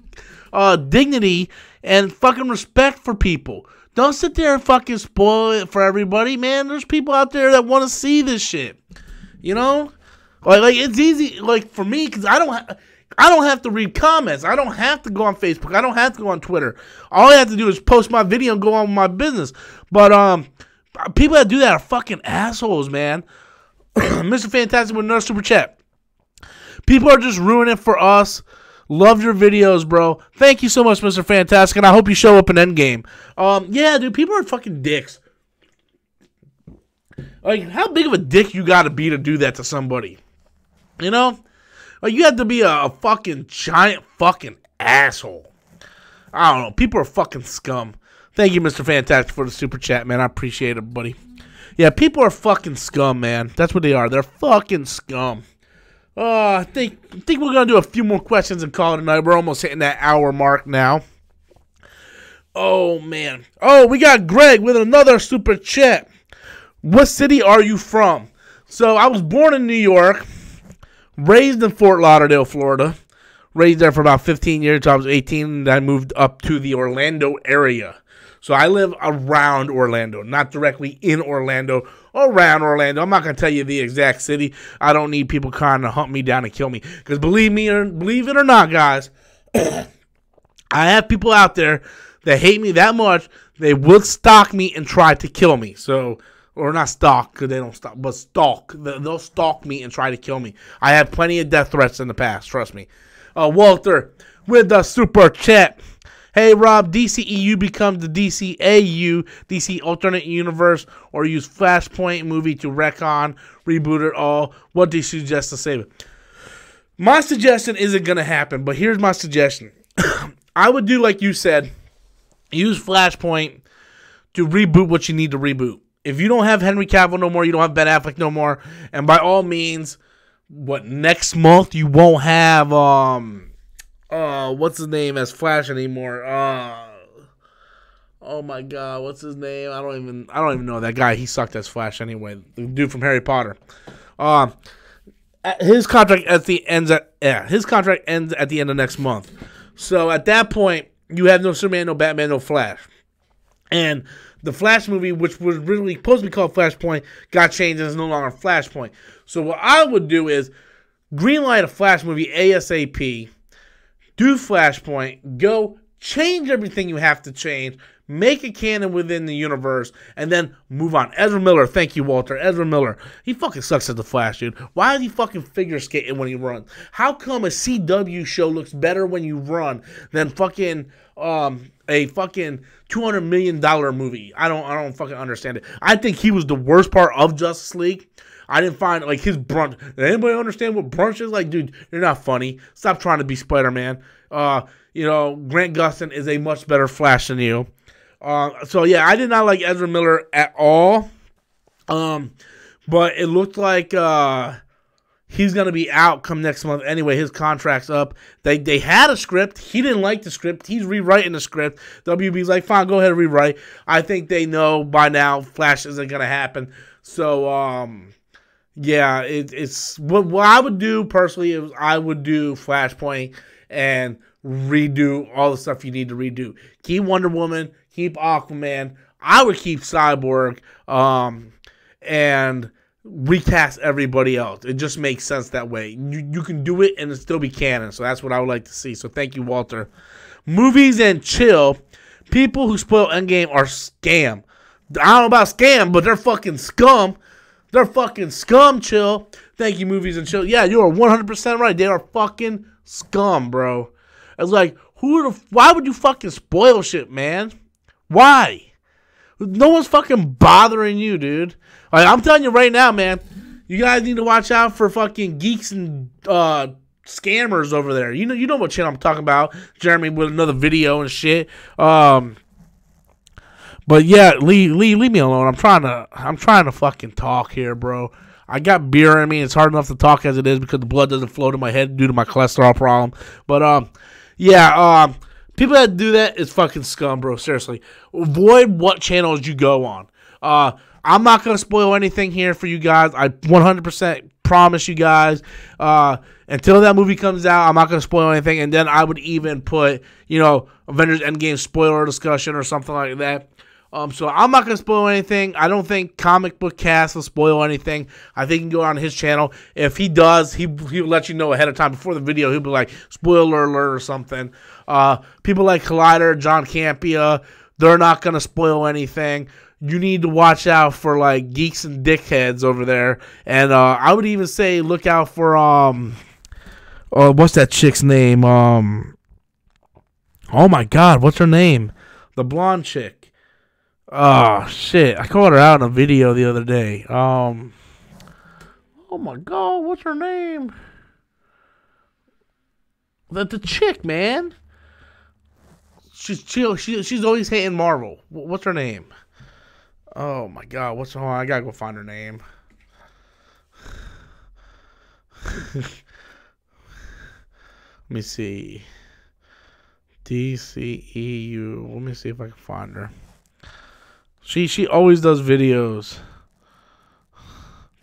dignity and fucking respect for people. Don't sit there and fucking spoil it for everybody, man. There's people out there that want to see this shit. You know, like it's easy, like for me, because I don't have to read comments. I don't have to go on Facebook. I don't have to go on Twitter. All I have to do is post my video and go on with my business. But people that do that are fucking assholes, man. Mr. Fantastic with another super chat. People are just ruining it for us. Love your videos, bro. Thank you so much, Mr. Fantastic, and I hope you show up in Endgame. Yeah, dude, people are fucking dicks. Like, how big of a dick you gotta be to do that to somebody? You know? Like, you have to be a fucking giant fucking asshole. I don't know. People are fucking scum. Thank you, Mr. Fantastic, for the super chat, man. I appreciate it, buddy. Yeah, people are fucking scum, man. That's what they are. They're fucking scum. I think we're going to do a few more questions and call it a night. We're almost hitting that hour mark now. Oh, man. Oh, we got Greg with another super chat. What city are you from? So, I was born in New York, raised in Fort Lauderdale, Florida. Raised there for about 15 years until I was 18, and I moved up to the Orlando area. So I live around Orlando, not directly in Orlando, around Orlando. I'm not going to tell you the exact city. I don't need people trying to hunt me down and kill me. Because believe it or not, guys, I have people out there that hate me that much, they would stalk me and try to kill me. So, or not stalk, because they don't stalk, but stalk. They'll stalk me and try to kill me. I had plenty of death threats in the past, trust me. Walter with the super chat. Hey, Rob, DCEU becomes the DCAU, DC Alternate Universe, or use Flashpoint movie to retcon, reboot it all. What do you suggest to save it? My suggestion isn't going to happen, but here's my suggestion. I would do like you said, use Flashpoint to reboot what you need to reboot. If you don't have Henry Cavill no more, you don't have Ben Affleck no more, and by all means, next month you won't have, what's his name as Flash anymore? Oh my God, what's his name? I don't even know that guy. He sucked as Flash anyway. The dude from Harry Potter. His contract ends at the end of next month. So at that point, you have no Superman, no Batman, no Flash, and the Flash movie, which was originally supposed to be called Flashpoint, got changed and is no longer Flashpoint. So what I would do is greenlight a Flash movie ASAP. Do Flashpoint, go change everything you have to change, make a canon within the universe, and then move on. Ezra Miller, thank you, Walter. Ezra Miller, he fucking sucks at the Flash, dude. Why is he fucking figure skating when he runs? How come a CW show looks better when you run than fucking a fucking $200 million movie? I don't fucking understand it. I think he was the worst part of Justice League. I didn't find, like, his brunch. Did anybody understand what brunch is? Like, dude, you're not funny. Stop trying to be Spider-Man. You know, Grant Gustin is a much better Flash than you. So, yeah, I did not like Ezra Miller at all. But it looked like he's going to be out come next month. Anyway, his contract's up. They had a script. He didn't like the script. He's rewriting the script. WB's like, fine, go ahead and rewrite. I think they know by now Flash isn't going to happen. So, yeah, it's what I would do personally is I would do Flashpoint and redo all the stuff you need to redo. Keep Wonder Woman, keep Aquaman. I would keep Cyborg, and recast everybody else. It just makes sense that way. You can do it and it still be canon. So that's what I would like to see. So thank you, Walter. Movies and chill. People who spoil Endgame are scam. I don't know about scam, but they're fucking scum. They're fucking scum, chill. Thank you, Movies and Chill. Yeah, you are 100% right. They are fucking scum, bro. It's like, why would you fucking spoil shit, man? Why? No one's fucking bothering you, dude. Like, I'm telling you right now, man. You guys need to watch out for fucking geeks and scammers over there. You know what channel I'm talking about. Jeremy with another video and shit. But yeah, leave me alone. I'm trying to fucking talk here, bro. I got beer in me. It's hard enough to talk as it is because the blood doesn't flow to my head due to my cholesterol problem. But yeah, people that do that is fucking scum, bro. Seriously, avoid what channels you go on. I'm not gonna spoil anything here for you guys. I 100% promise you guys. Until that movie comes out, I'm not gonna spoil anything. And then I would even put, Avengers Endgame spoiler discussion or something like that. So I'm not going to spoil anything. I don't think Comic Book Cast will spoil anything. I think you can go on his channel. If he does, he'll let you know ahead of time before the video. He'll be like, spoiler alert or something. People like Collider, John Campia, they're not going to spoil anything. You need to watch out for, like, geeks and dickheads over there. And I would even say look out for, what's that chick's name? Oh, my God, what's her name? The blonde chick. Oh, shit. I called her out in a video the other day. Oh, my God. What's her name? The chick, man. She's always hating Marvel. What's her name? Oh, my God. I got to go find her name. Let me see. DCEU. Let me see if I can find her. She always does videos.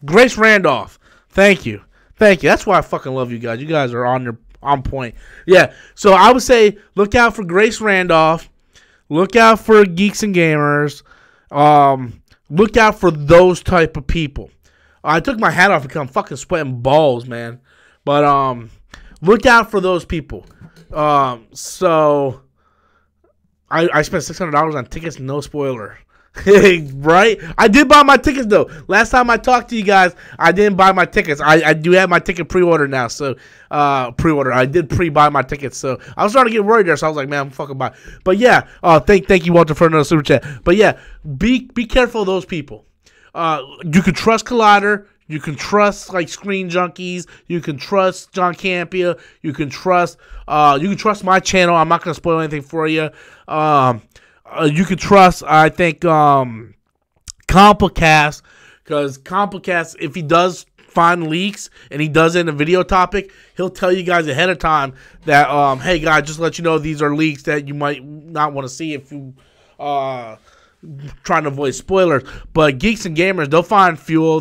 Grace Randolph. Thank you. That's why I fucking love you guys. You guys are on point. Yeah. So I would say look out for Grace Randolph. Look out for Geeks and Gamers. Look out for those type of people. I took my hat off because I'm fucking sweating balls, man. But look out for those people. So I spent $600 on tickets, no spoiler. Right? I did buy my tickets though. Last time I talked to you guys, I didn't buy my tickets. I do have my ticket pre-order now. So pre-order. I did pre-buy my tickets. So I was starting to get worried there. So I was like, man, I'm fucking buy. But yeah, thank you, Walter, for another super chat. But yeah, be careful of those people. You can trust Collider. You can trust like Screen Junkies. You can trust John Campia. You can trust my channel. I'm not gonna spoil anything for you. You can trust, I think, Complicast, because Complicast, if he does find leaks and he does it in a video topic, he'll tell you guys ahead of time that, hey, guys, just let you know these are leaks that you might not want to see if you trying to avoid spoilers. But Geeks and Gamers, they'll find fuel.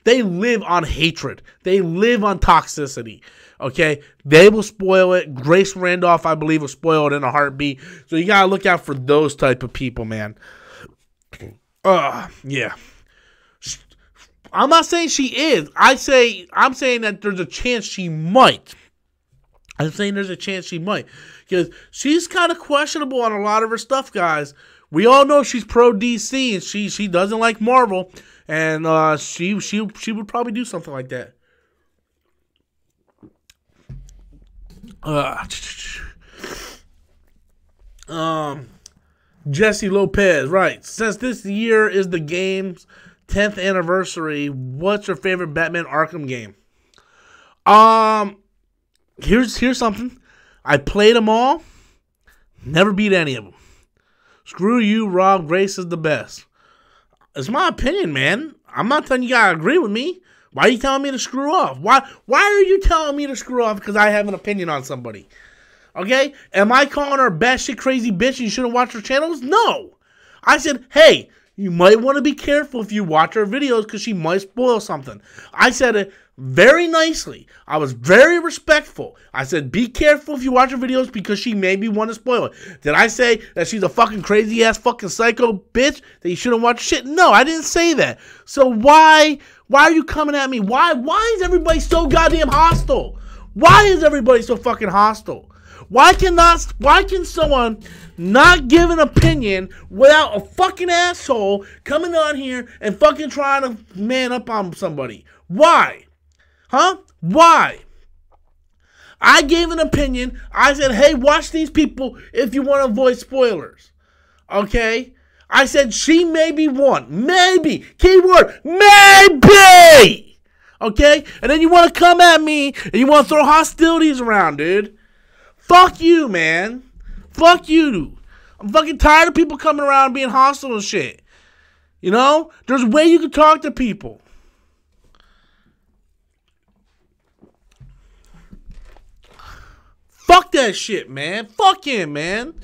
They live on hatred. They live on toxicity. Okay, they will spoil it. Grace Randolph, I believe, will spoil it in a heartbeat. So you gotta look out for those type of people, man. Yeah. I'm not saying she is. I'm saying that there's a chance she might. I'm saying there's a chance she might. Because she's kind of questionable on a lot of her stuff, guys. We all know she's pro DC and she doesn't like Marvel. And she would probably do something like that. Jessie Lopez, right. Since this year is the game's 10th anniversary, what's your favorite Batman Arkham game? Here's something. I played them all. Never beat any of them. Screw you, Rob. Grace is the best. It's my opinion, man. I'm not telling you gotta agree with me. Why are you telling me to screw off? Why are you telling me to screw off because I have an opinion on somebody? Okay? Am I calling her batshit crazy bitch and you shouldn't watch her channels? No. I said, hey, you might want to be careful if you watch her videos because she might spoil something. I said it very nicely. I was very respectful. I said, be careful if you watch her videos because she maybe want to spoil it. Did I say that she's a fucking crazy-ass fucking psycho bitch that you shouldn't watch shit? No, I didn't say that. So why are you coming at me? Why is everybody so goddamn hostile? Why is everybody so fucking hostile? Why can someone not give an opinion without a fucking asshole coming on here and fucking trying to man up on somebody? Why? Huh? Why? I gave an opinion. I said, hey, watch these people if you want to avoid spoilers. Okay? I said she may be one. Maybe. Keyword. Maybe. Okay? And then you want to come at me and you want to throw hostilities around, dude. Fuck you, man. Fuck you. I'm fucking tired of people coming around being hostile and shit. You know? There's a way you can talk to people. Fuck that shit, man. Fuck him, man.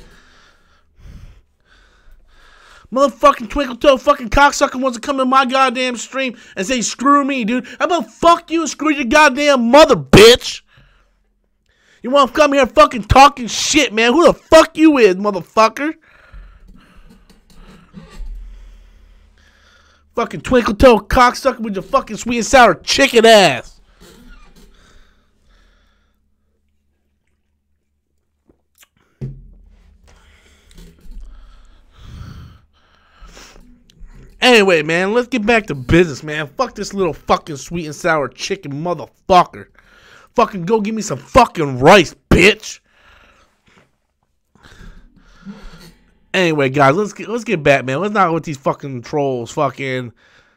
Motherfucking twinkle toe fucking cocksucker wants to come to my goddamn stream and say screw me, dude. How about fuck you and screw your goddamn mother, bitch? You want to come here fucking talking shit, man? Who the fuck you is, motherfucker? Fucking twinkle toe cocksucker with your fucking sweet and sour chicken ass. Anyway, man, let's get back to business, man. Fuck this little fucking sweet and sour chicken motherfucker. Fucking go give me some fucking rice, bitch. Anyway, guys, let's get back, man. Let's not let these fucking trolls fucking,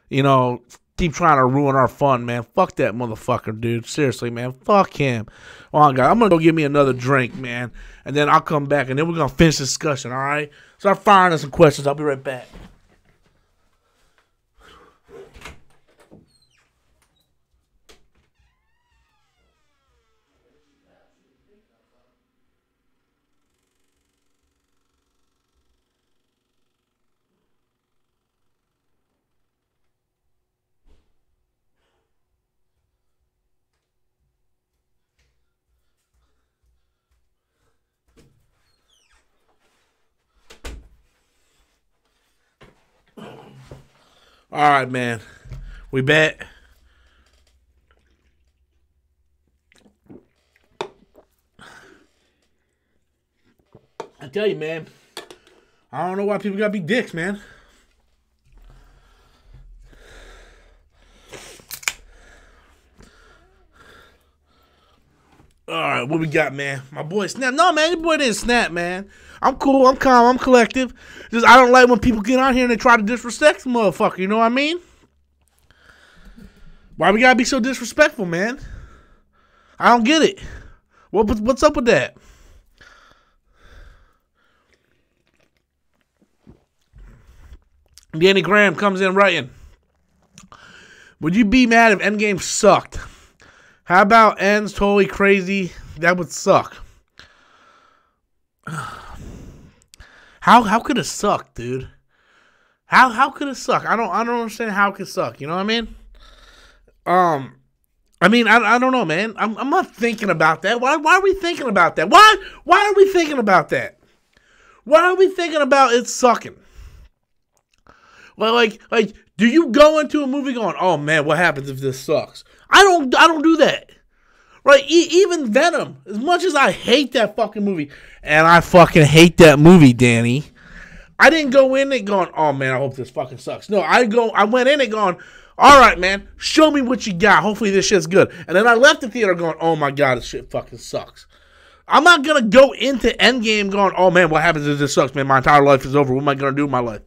keep trying to ruin our fun, man. Fuck that motherfucker, dude. Seriously, man. Fuck him. Hold on, guys. I'm gonna go get me another drink, man. And then I'll come back and then we're gonna finish the discussion, alright? Start firing us some questions. I'll be right back. All right, man. We back. I tell you, man. I don't know why people gotta be dicks, man. All right, what we got, man? My boy Snap. No, man, your boy didn't snap, man. I'm cool. I'm calm. I'm collective. Just I don't like when people get on here and they try to disrespect the motherfucker. You know what I mean? Why we gotta be so disrespectful, man? I don't get it. What's up with that? Danny Graham comes in writing. Would you be mad if Endgame sucked? How about ends totally crazy? That would suck. How could it suck, dude? How could it suck? I don't understand how it could suck. You know what I mean? I don't know, man. I'm not thinking about that. Why are we thinking about that? Why are we thinking about that? Why are we thinking about it sucking? Well, like, do you go into a movie going, oh man, what happens if this sucks? I don't do that. Right? Even Venom, as much as I hate that fucking movie, and I fucking hate that movie, Danny, I didn't go in it going, oh man, I hope this fucking sucks. No, I went in it going, all right, man, show me what you got. Hopefully this shit's good. And then I left the theater going, oh my God, this shit fucking sucks. I'm not going to go into Endgame going, oh man, what happens if this sucks, man? My entire life is over. What am I going to do with my life?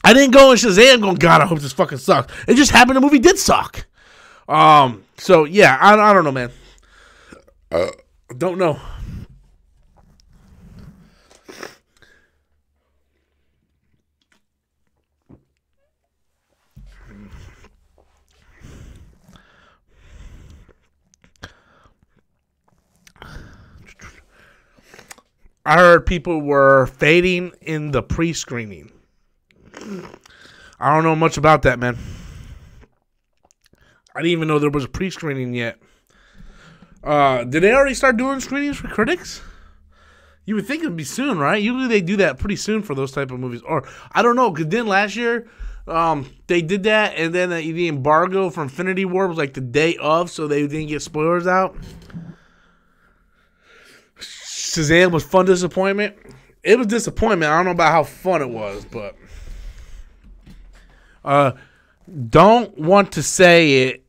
I didn't go in Shazam going, God, I hope this fucking sucks. It just happened the movie did suck. So yeah, I don't know, man. Don't know. I heard people were fading in the pre-screening. I don't know much about that, man. I didn't even know there was a pre-screening yet. Did they already start doing screenings for critics? You would think it would be soon, right? Usually they do that pretty soon for those type of movies. Or, I don't know, because then last year, they did that, and then the embargo for Infinity War was like the day of, so they didn't get spoilers out. Shazam was fun disappointment. It was disappointment. I don't know about how fun it was, but don't want to say it.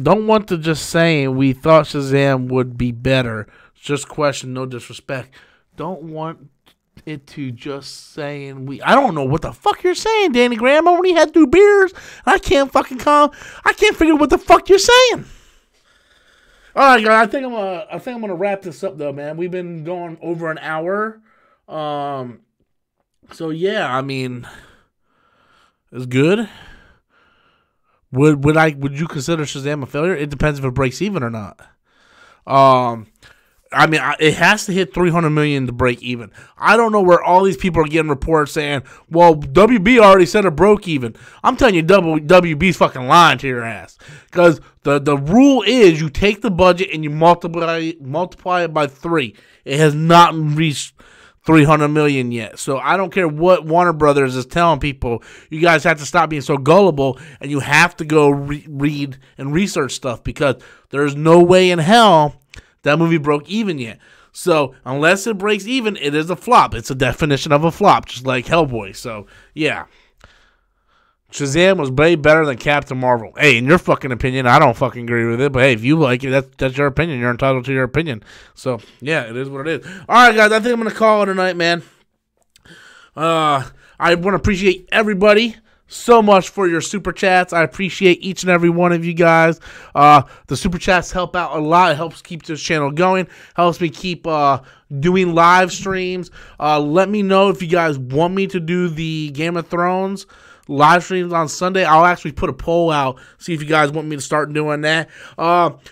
Don't want to just say we thought Shazam would be better. Just question, no disrespect. Don't want it to just saying we. I don't know what the fuck you're saying, Danny Graham. I only had 2 beers. I can't fucking I can't figure what the fuck you're saying. All right, guys. I think I'm gonna wrap this up though, man. We've been going over an hour. So yeah, I mean, it's good. Would you consider Shazam a failure? It depends if it breaks even or not. I mean, it has to hit 300 million to break even. I don't know where all these people are getting reports saying, well, WB already said it broke even. I'm telling you, WB's fucking lying to your ass. Because the rule is you take the budget and you multiply it by 3. It has not reached 300 million yet. So I don't care what Warner Brothers is telling people. You guys have to stop being so gullible, and you have to go read and research stuff, because there's no way in hell that movie broke even yet. So unless it breaks even, it is a flop. It's a definition of a flop, just like Hellboy. So yeah, Shazam was way better than Captain Marvel. Hey, in your fucking opinion, I don't fucking agree with it. But hey, if you like it, that's your opinion. You're entitled to your opinion. So yeah, it is what it is. All right, guys, I think I'm gonna call it a night, man. I want to appreciate everybody so much for your super chats. I appreciate each and every one of you guys. The super chats help out a lot. It helps keep this channel going. Helps me keep doing live streams. Let me know if you guys want me to do the Game of Thrones live streams on Sunday. I'll actually put a poll out, see if you guys want me to start doing that.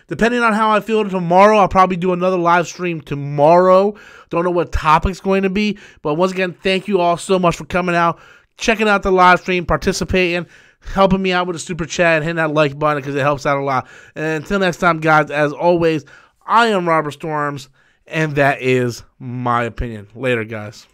Depending on how I feel tomorrow, I'll probably do another live stream tomorrow. Don't know what topic's going to be, but once again, thank you all so much for coming out, checking out the live stream, participating, helping me out with a super chat, and hitting that like button because it helps out a lot. And until next time, guys, as always, I am Robert Storms, and that is my opinion. Later, guys.